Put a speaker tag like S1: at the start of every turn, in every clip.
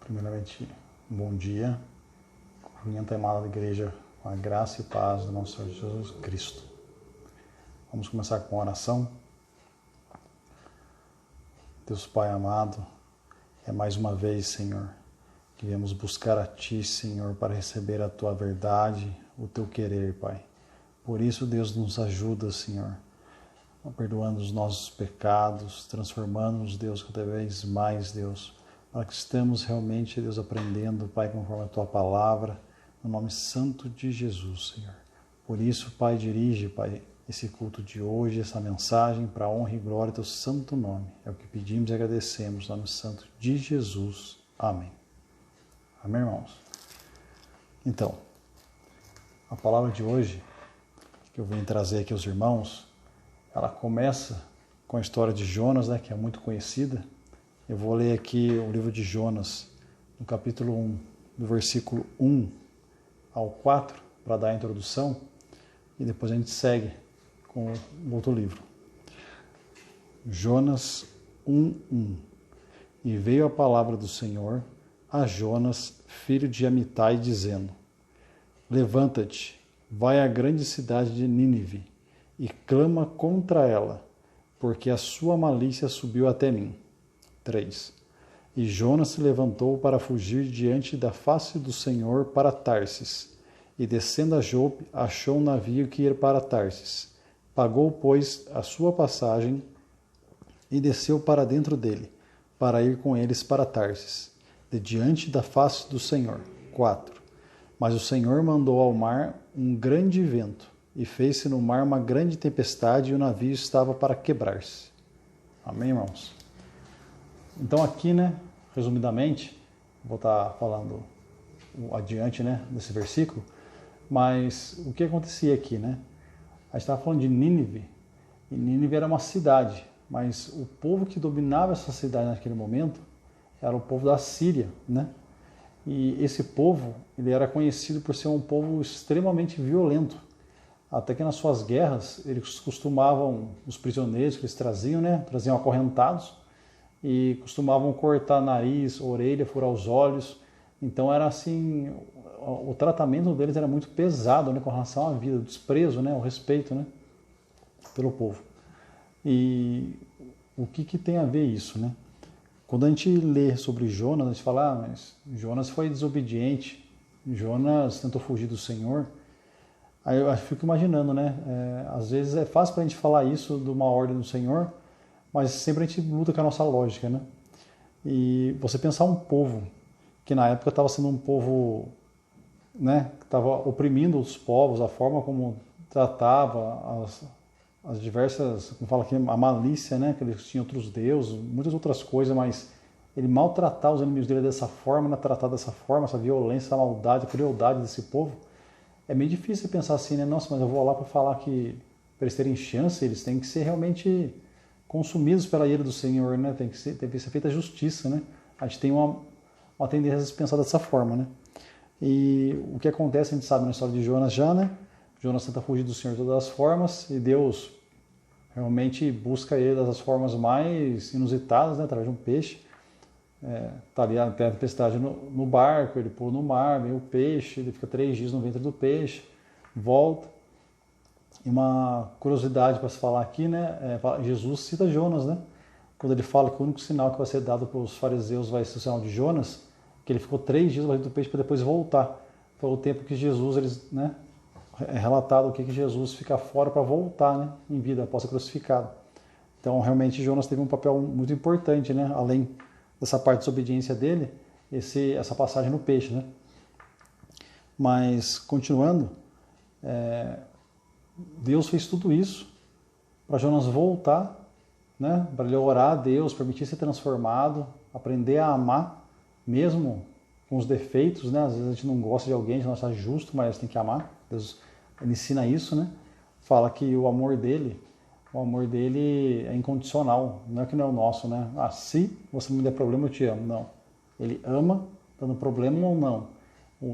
S1: Primeiramente, um bom dia. Cumprimento a amada igreja com a graça e paz do nosso Senhor Jesus Cristo. Vamos começar com a oração. Deus Pai amado, é mais uma vez, Senhor, que viemos buscar a Ti, Senhor, para receber a Tua verdade, o Teu querer, Pai. Por isso, Deus, nos ajuda, Senhor, perdoando os nossos pecados, transformando-nos, Deus, cada vez mais, Deus, para que estamos realmente, Deus, aprendendo, Pai, conforme a Tua palavra, no nome santo de Jesus, Senhor. Por isso, Pai, dirige, Pai, esse culto de hoje, essa mensagem para a honra e glória do Teu santo nome. É o que pedimos e agradecemos, no nome santo de Jesus. Amém. Amém, irmãos? Então, a palavra de hoje, que eu venho trazer aqui aos irmãos, ela começa com a história de Jonas, né, que é muito conhecida. Eu vou ler aqui o livro de Jonas, no capítulo 1, do versículo 1 ao 4, para dar a introdução, e depois a gente segue com o outro livro. Jonas 1:1. E veio a palavra do Senhor a Jonas, filho de Amitai, dizendo: Levanta-te, vai à grande cidade de Nínive, e clama contra ela, porque a sua malícia subiu até mim. 3. E Jonas se levantou para fugir diante da face do Senhor para Tarsis, e descendo a Jope, achou um navio que ia para Tarsis. Pagou, pois, a sua passagem e desceu para dentro dele, para ir com eles para Tarsis, de diante da face do Senhor. 4. Mas o Senhor mandou ao mar um grande vento, e fez-se no mar uma grande tempestade, e o navio estava para quebrar-se. Amém, irmãos? Então aqui, né, resumidamente, vou estar falando adiante, né, desse versículo, mas o que acontecia aqui, né? A gente estava falando de Nínive, e Nínive era uma cidade, mas o povo que dominava essa cidade naquele momento era o povo da Síria, né? E esse povo, ele era conhecido por ser um povo extremamente violento, até que nas suas guerras, eles costumavam, os prisioneiros que eles traziam, né, traziam acorrentados, e costumavam cortar nariz, orelha, furar os olhos. Então era assim, o tratamento deles era muito pesado, né, com relação à vida, o desprezo, né, o respeito, né, pelo povo. E o que tem a ver isso, né? Quando a gente lê sobre Jonas, a gente fala, mas Jonas foi desobediente, Jonas tentou fugir do Senhor. Aí eu fico imaginando, né, às vezes é fácil para a gente falar isso de uma ordem do Senhor, mas sempre a gente luta com a nossa lógica, né? E você pensar um povo que na época estava sendo um povo, né, que estava oprimindo os povos, a forma como tratava as diversas, como fala aqui, a malícia, né, que eles tinham outros deuses, muitas outras coisas, mas ele maltratar os inimigos dele dessa forma, né, tratar dessa forma, essa violência, essa maldade, a crueldade desse povo, é meio difícil pensar assim, né? Nossa, mas eu vou lá para falar que para eles terem chance, eles têm que ser realmente consumidos pela ira do Senhor, né? Tem que ser feita a justiça, né? A gente tem uma tendência a pensar dessa forma, né? E o que acontece, a gente sabe na história de Jonas já, né? Jonas tenta fugir do Senhor de todas as formas e Deus realmente busca ele das formas mais inusitadas, né? Através de um peixe. Tá ali a tempestade no barco, ele pula no mar, vem o peixe, ele fica 3 dias no ventre do peixe, volta. E uma curiosidade para se falar aqui, né? Jesus cita Jonas, né? Quando ele fala que o único sinal que vai ser dado para os fariseus vai ser o sinal de Jonas, que ele ficou 3 dias no ventre do peixe para depois voltar. Foi o tempo que Jesus, eles, né? É relatado o que Jesus fica fora para voltar, né? Em vida, após ser crucificado. Então, realmente, Jonas teve um papel muito importante, né? Além dessa parte de desobediência dele, essa passagem no peixe, né? Mas, continuando, Deus fez tudo isso para Jonas voltar, né? Para ele orar a Deus, permitir ser transformado, aprender a amar, mesmo com os defeitos, né? Às vezes a gente não gosta de alguém, a gente não acha justo, mas tem que amar. Deus, ele ensina isso, né? Fala que o amor dele é incondicional, não é que não é o nosso, né? Ah, se você me der problema, eu te amo. Não. Ele ama, dando problema ou não.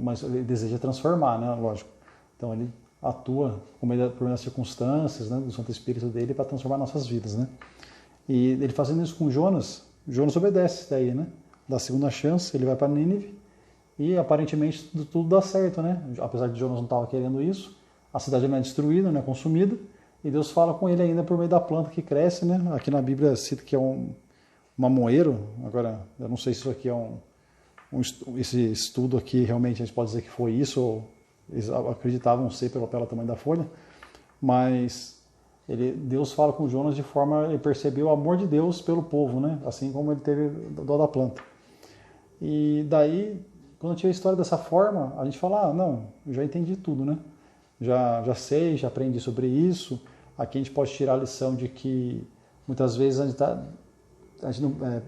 S1: Mas ele deseja transformar, né? Lógico. Então ele atua por meio das circunstâncias, né, do Santo Espírito dele para transformar nossas vidas, né? E ele fazendo isso com Jonas obedece daí, né? dá a segunda chance, ele vai para Nínive e aparentemente tudo dá certo, né? Apesar de Jonas não estava querendo isso, a cidade não é destruída, não é consumida, e Deus fala com ele ainda por meio da planta que cresce, né? Aqui na Bíblia cita que é um mamoeiro. Agora, eu não sei se isso aqui é esse estudo aqui realmente a gente pode dizer que foi isso, ou eles acreditavam ser pelo tamanho da folha, mas Deus fala com Jonas de forma, ele percebeu o amor de Deus pelo povo, né? Assim como ele teve dó da planta. E daí, quando eu tive a história dessa forma, a gente fala, não, eu já entendi tudo, né? Já sei, já aprendi sobre isso. Aqui a gente pode tirar a lição de que muitas vezes a gente não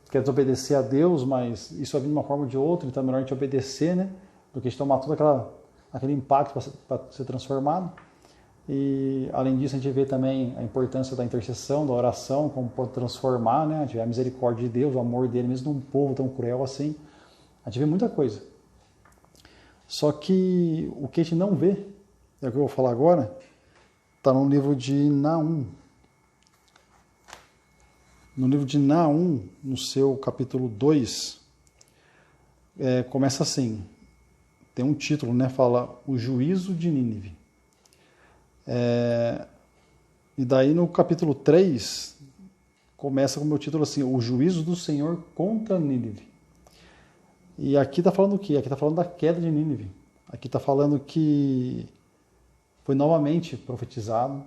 S1: quer desobedecer a Deus, mas isso vai vir de uma forma ou de outra, então é melhor a gente obedecer, né? Do que a gente tomar todo aquele impacto para ser transformado. E além disso, a gente vê também a importância da intercessão, da oração, como pode transformar, né? A gente vê a misericórdia de Deus, o amor dele, mesmo num povo tão cruel assim. A gente vê muita coisa. Só que o que a gente não vê, é o que eu vou falar agora, está no livro de Naum. No livro de Naum, no seu capítulo 2, começa assim, tem um título, né? Fala o juízo de Nínive. E daí no capítulo 3, começa com o meu título assim, o juízo do Senhor contra Nínive. E aqui está falando o quê? Aqui está falando da queda de Nínive. Aqui está falando que foi novamente profetizado.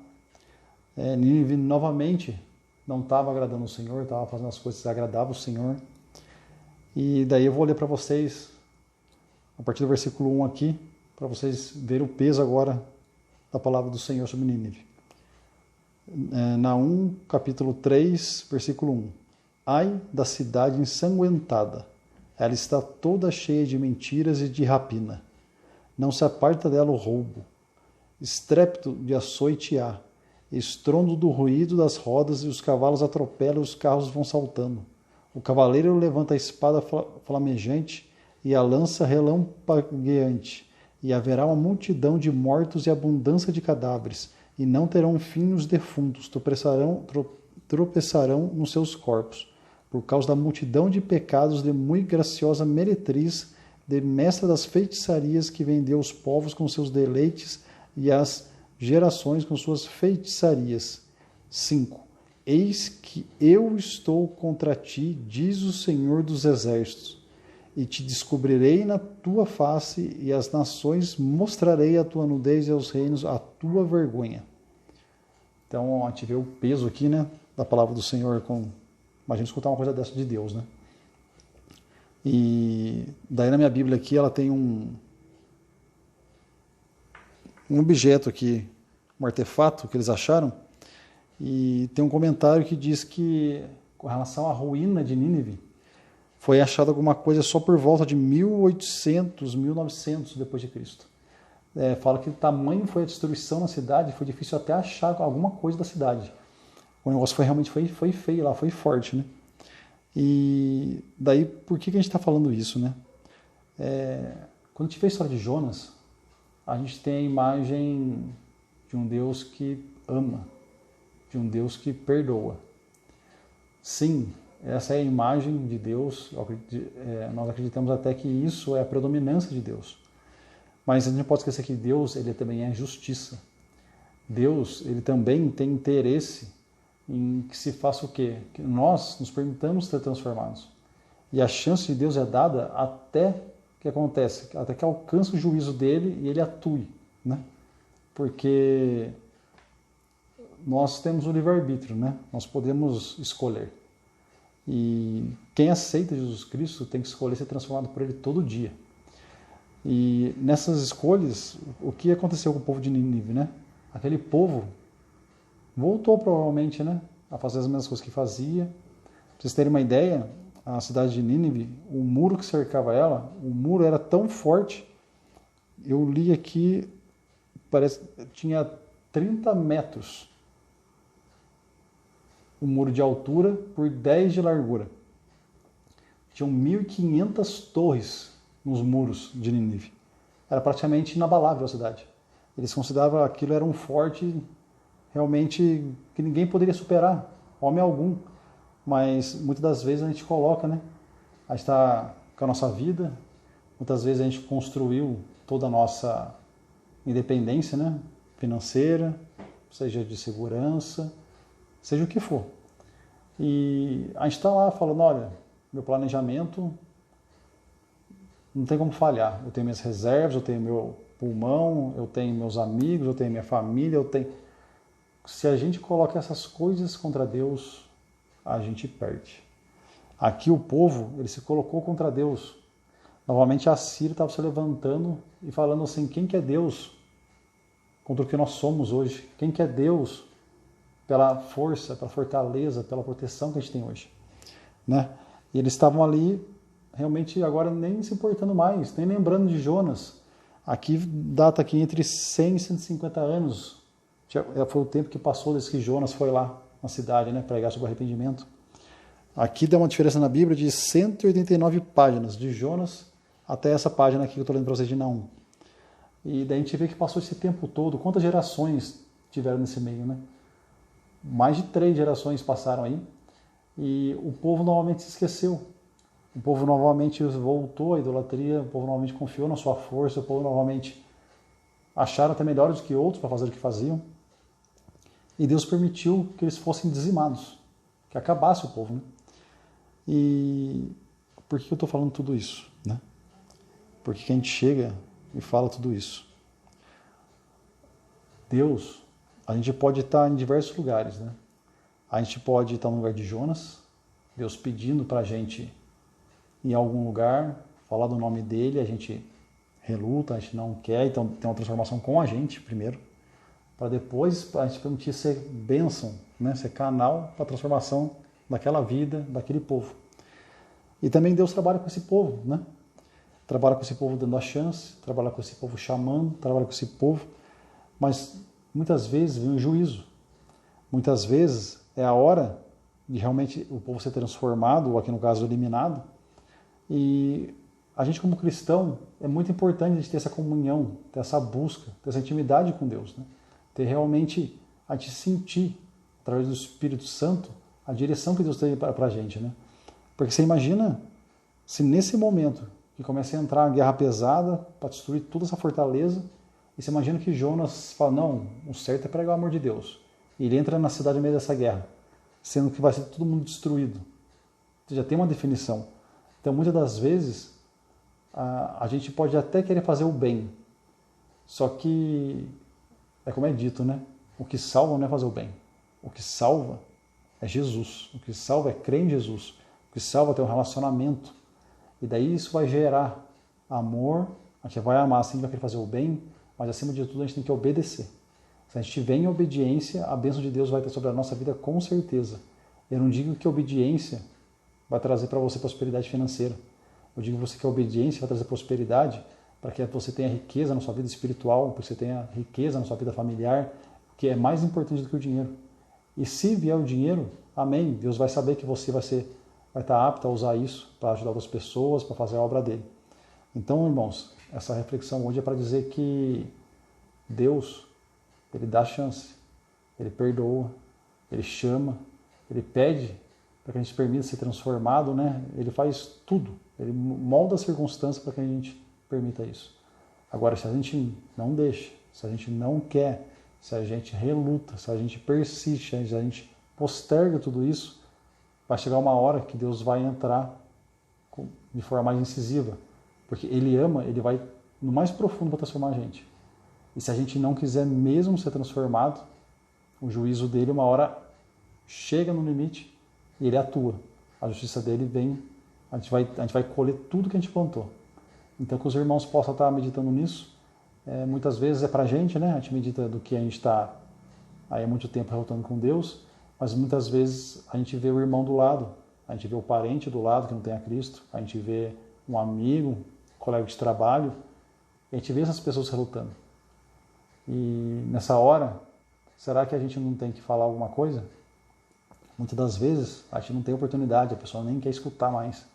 S1: Nínive novamente não estava agradando o Senhor, estava fazendo as coisas que agradavam o Senhor. E daí eu vou ler para vocês, a partir do versículo 1 aqui, para vocês verem o peso agora da palavra do Senhor sobre Nínive. Naum, capítulo 3, versículo 1. Ai da cidade ensanguentada, ela está toda cheia de mentiras e de rapina. Não se aparta dela o roubo. Estrépito de açoite há, estrondo do ruído das rodas, e os cavalos atropelam e os carros vão saltando. O cavaleiro levanta a espada flamejante e a lança relampagueante, e haverá uma multidão de mortos e abundância de cadáveres, e não terão fim os defuntos, tropeçarão nos seus corpos, por causa da multidão de pecados de muito graciosa meretriz, de mestra das feitiçarias, que vendeu os povos com seus deleites e as gerações com suas feitiçarias. 5. Eis que eu estou contra ti, diz o Senhor dos Exércitos, e te descobrirei na tua face, e às nações mostrarei a tua nudez, e aos reinos a tua vergonha. Então a gente vê o peso aqui, né, da palavra do Senhor. Imagina escutar uma coisa dessa de Deus, né? E daí na minha Bíblia aqui ela tem um objeto aqui, um artefato que eles acharam, e tem um comentário que diz que, com relação à ruína de Nínive, foi achado alguma coisa só por volta de 1800, 1900 depois de Cristo. Fala que o tamanho foi a destruição na cidade, foi difícil até achar alguma coisa da cidade. O negócio realmente foi feio lá, foi forte, né? E daí, por que a gente está falando isso, né? Quando a gente vê a história de Jonas, a gente tem a imagem de um Deus que ama, de um Deus que perdoa. Sim, essa é a imagem de Deus. Nós acreditamos até que isso é a predominância de Deus. Mas a gente não pode esquecer que Deus, ele também é justiça. Deus, ele também tem interesse em que se faça o quê? Que nós nos permitamos ser transformados. E a chance de Deus é dada até que acontece, até que alcance o juízo dele e ele atue, né? Porque nós temos o livre-arbítrio, né? Nós podemos escolher. E quem aceita Jesus Cristo tem que escolher ser transformado por ele todo dia. E nessas escolhas, o que aconteceu com o povo de Nínive, né? Aquele povo voltou provavelmente, né, a fazer as mesmas coisas que fazia. Para vocês terem uma ideia, a cidade de Nínive, o muro que cercava ela, o muro era tão forte, eu li aqui, parece tinha 30 metros o muro de altura por 10 de largura. Tinham 1.500 torres nos muros de Nínive. Era praticamente inabalável a cidade. Eles consideravam aquilo era um forte realmente que ninguém poderia superar, homem algum. Mas muitas das vezes a gente coloca, né, A gente está com a nossa vida, muitas vezes a gente construiu toda a nossa independência, né? Financeira, seja de segurança, seja o que for. E a gente está lá falando, olha, meu planejamento não tem como falhar. Eu tenho minhas reservas, eu tenho meu pulmão, eu tenho meus amigos, eu tenho minha família, eu tenho... Se a gente coloca essas coisas contra Deus, a gente perde. Aqui o povo, ele se colocou contra Deus. Novamente a Síria estava se levantando e falando assim, quem que é Deus contra o que nós somos hoje? Quem que é Deus pela força, pela fortaleza, pela proteção que a gente tem hoje? Né? E eles estavam ali, realmente agora nem se importando mais, nem lembrando de Jonas. Aqui data aqui entre 100 e 150 anos. Foi o tempo que passou desde que Jonas foi lá na cidade, né, pregar sobre arrependimento. Aqui dá uma diferença na Bíblia de 189 páginas, de Jonas até essa página aqui que eu estou lendo para vocês de Naum. E daí a gente vê que passou esse tempo todo, quantas gerações tiveram nesse meio, né? Mais de 3 gerações passaram aí, e o povo novamente se esqueceu. O povo novamente voltou à idolatria, o povo novamente confiou na sua força, o povo novamente acharam até melhores do que outros para fazer o que faziam. E Deus permitiu que eles fossem dizimados, que acabasse o povo, né? E por que eu estou falando tudo isso, né? Porque que a gente chega e fala tudo isso. Deus, a gente pode estar em diversos lugares, né? A gente pode estar no lugar de Jonas, Deus pedindo para a gente ir em algum lugar, falar do nome dele, a gente reluta, a gente não quer, então tem uma transformação com a gente primeiro, para depois a gente permitir ser bênção, né? Ser canal para a transformação daquela vida, daquele povo. E também Deus trabalha com esse povo, né? Trabalha com esse povo dando a chance, trabalha com esse povo chamando, trabalha com esse povo, mas muitas vezes vem o juízo. Muitas vezes é a hora de realmente o povo ser transformado, ou aqui no caso eliminado, e a gente como cristão é muito importante a gente ter essa comunhão, ter essa busca, ter essa intimidade com Deus, né? Ter realmente a gente sentir, através do Espírito Santo, a direção que Deus tem para a gente, né? Porque você imagina se nesse momento que começa a entrar a guerra pesada para destruir toda essa fortaleza, e você imagina que Jonas fala, não, o certo é pregar o amor de Deus. E ele entra na cidade no meio dessa guerra, sendo que vai ser todo mundo destruído. Você já tem uma definição. Então, muitas das vezes, a gente pode até querer fazer o bem, só que, é como é dito, né? O que salva não é fazer o bem. O que salva é Jesus. O que salva é crer em Jesus. O que salva é ter um relacionamento. E daí isso vai gerar amor, a gente vai amar, assim, vai querer fazer o bem, mas acima de tudo a gente tem que obedecer. Se a gente estiver em obediência, a bênção de Deus vai ter sobre a nossa vida com certeza. Eu não digo que obediência vai trazer para você prosperidade financeira. Eu digo para você que a obediência vai trazer prosperidade para que você tenha riqueza na sua vida espiritual, para que você tenha riqueza na sua vida familiar, que é mais importante do que o dinheiro. E se vier o dinheiro, amém, Deus vai saber que você vai estar apto a usar isso para ajudar outras pessoas, para fazer a obra dele. Então, irmãos, essa reflexão hoje é para dizer que Deus, ele dá chance, ele perdoa, ele chama, ele pede para que a gente permita ser transformado, né? Ele faz tudo, ele molda as circunstâncias para que a gente permita isso. Agora, se a gente não deixa, se a gente não quer, se a gente reluta, se a gente persiste, se a gente posterga tudo isso, vai chegar uma hora que Deus vai entrar de forma mais incisiva, porque Ele ama, Ele vai no mais profundo para transformar a gente. E se a gente não quiser mesmo ser transformado, o juízo dele uma hora chega no limite e Ele atua. A justiça dele vem, a gente vai colher tudo que a gente plantou. Então que os irmãos possam estar meditando nisso. Muitas vezes é para a gente, né? A gente medita do que a gente está aí há muito tempo relutando com Deus, mas muitas vezes a gente vê o irmão do lado, a gente vê o parente do lado que não tem a Cristo, a gente vê um amigo, um colega de trabalho, e a gente vê essas pessoas relutando. E nessa hora, será que a gente não tem que falar alguma coisa? Muitas das vezes a gente não tem oportunidade, a pessoa nem quer escutar mais.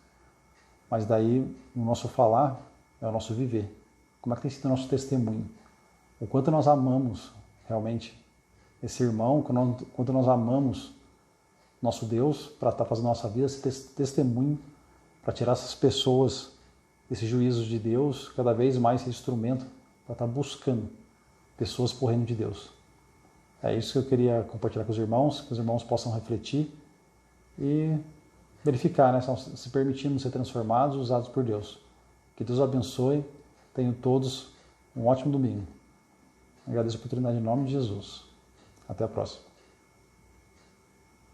S1: Mas daí o nosso falar é o nosso viver. Como é que tem sido o nosso testemunho? O quanto nós amamos realmente esse irmão, quanto nós amamos nosso Deus para estar fazendo a nossa vida, esse testemunho, para tirar essas pessoas desses juízos de Deus, cada vez mais ser instrumento para estar buscando pessoas para o reino de Deus. É isso que eu queria compartilhar com os irmãos possam refletir e verificar, né, se permitindo ser transformados, usados por Deus. Que Deus abençoe, tenham todos um ótimo domingo. Agradeço a oportunidade em nome de Jesus. Até a próxima.